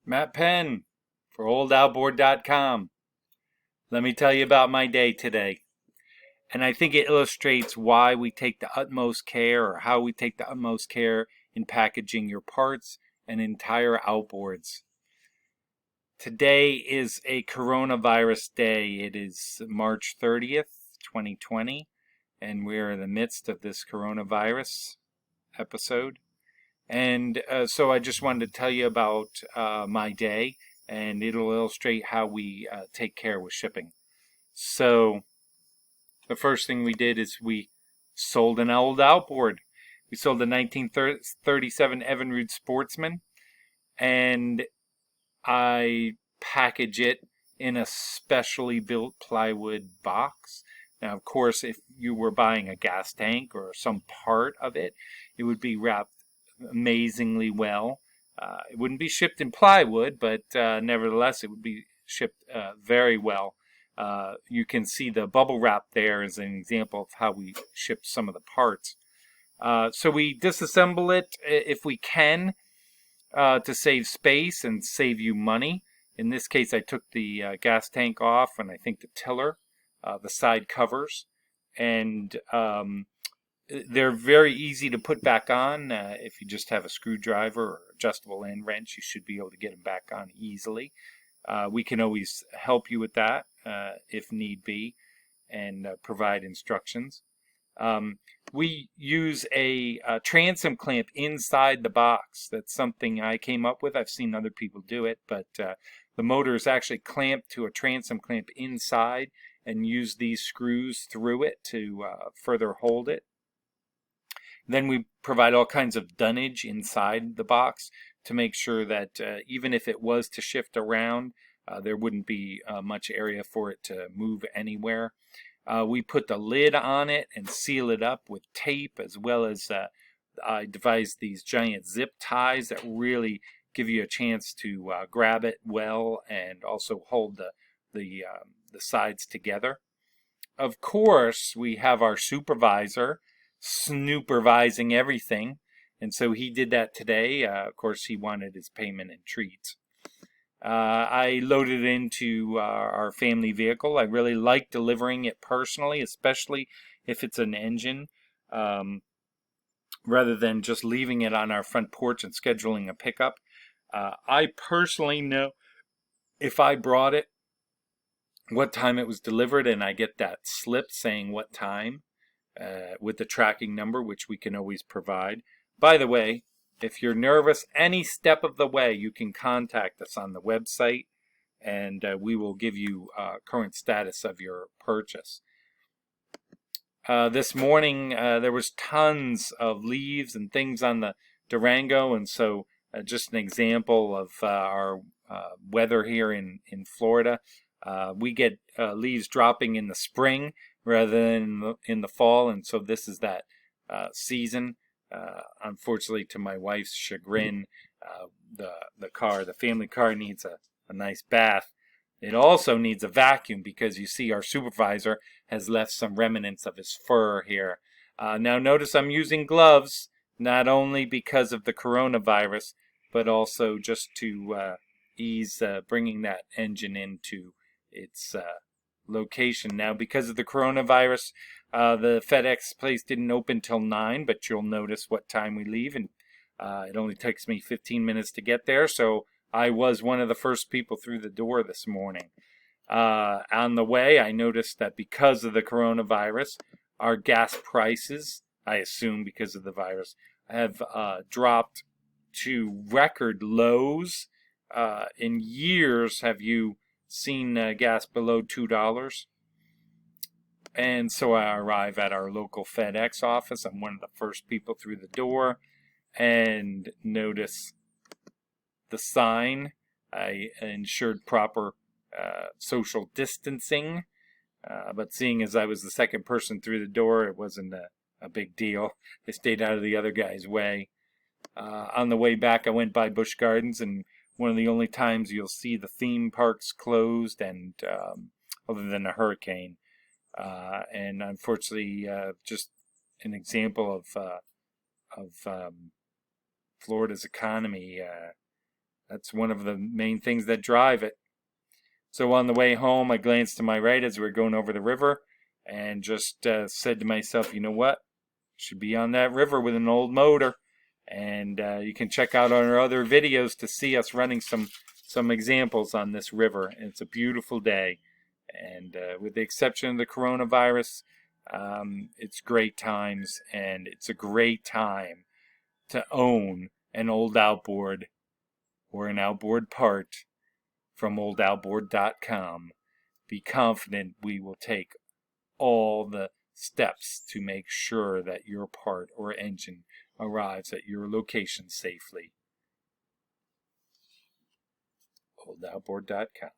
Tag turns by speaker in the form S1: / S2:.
S1: Matt Penn for oldoutboard.com. Let me tell you about my day today. And I think it illustrates why we take the utmost care, or how we take the utmost care in packaging your parts and entire outboards. Today is a coronavirus day. It is March 30th, 2020, and we're in the midst of this coronavirus episode. And so I just wanted to tell you about my day, and it'll illustrate how we take care with shipping. So the first thing we did is we sold an old outboard. We sold a 1937 Evinrude Sportsman, and I package it in a specially built plywood box. Now, of course, if you were buying a gas tank or some part of it, it would be wrapped amazingly well. It wouldn't be shipped in plywood, but nevertheless, it would be shipped very well. You can see the bubble wrap there as an example of how we ship some of the parts. So we disassemble it if we can to save space and save you money. In this case, I took the gas tank off, and I think the tiller, the side covers, and they're very easy to put back on. If you just have a screwdriver or adjustable end wrench, you should be able to get them back on easily. We can always help you with that if need be, and provide instructions. We use a transom clamp inside the box. That's something I came up with. I've seen other people do it, but the motor is actually clamped to a transom clamp inside, and use these screws through it to further hold it. Then we provide all kinds of dunnage inside the box to make sure that even if it was to shift around, there wouldn't be much area for it to move anywhere. We put the lid on it and seal it up with tape, as well as I devised these giant zip ties that really give you a chance to grab it well and also hold the sides together. Of course, we have our supervisor snoopervising everything, and so he did that today. Of course, he wanted his payment in treats. I loaded it into our family vehicle. I really like delivering it personally, especially if it's an engine, rather than just leaving it on our front porch and scheduling a pickup. I personally know if I brought it, what time it was delivered, and I get that slip saying what time with the tracking number, which we can always provide. By the way, if you're nervous any step of the way, you can contact us on the website, and we will give you current status of your purchase. This morning, there was tons of leaves and things on the Durango, and so just an example of our weather here in Florida. We get leaves dropping in the spring rather than in the fall, and so this is that season. Unfortunately, to my wife's chagrin, the family car needs a nice bath. It also needs a vacuum because you see our supervisor has left some remnants of his fur here. Now notice I'm using gloves, not only because of the coronavirus, but also just to ease bringing that engine into its location. Now, because of the coronavirus, the FedEx place didn't open till 9, but you'll notice what time we leave, and it only takes me 15 minutes to get there, so I was one of the first people through the door this morning. On the way, I noticed that because of the coronavirus, our gas prices, I assume because of the virus, have dropped to record lows. In years, have you seen gas below $2? And so I arrive at our local FedEx office. I'm one of the first people through the door, and notice the sign. I ensured proper social distancing, but seeing as I was the second person through the door, it wasn't a big deal. I stayed out of the other guy's way. On the way back, I went by Busch Gardens, and one of the only times you'll see the theme parks closed, and other than a hurricane. And unfortunately, just an example of Florida's economy. That's one of the main things that drive it. So on the way home, I glanced to my right as we were going over the river and just said to myself, you know what? Should be on that river with an old motor. And you can check out our other videos to see us running some examples on this river. And it's a beautiful day. And with the exception of the coronavirus, it's great times, and it's a great time to own an old outboard or an outboard part from outboard.com. Be confident we will take all the steps to make sure that your part or engine arrives at your location safely. outboard.com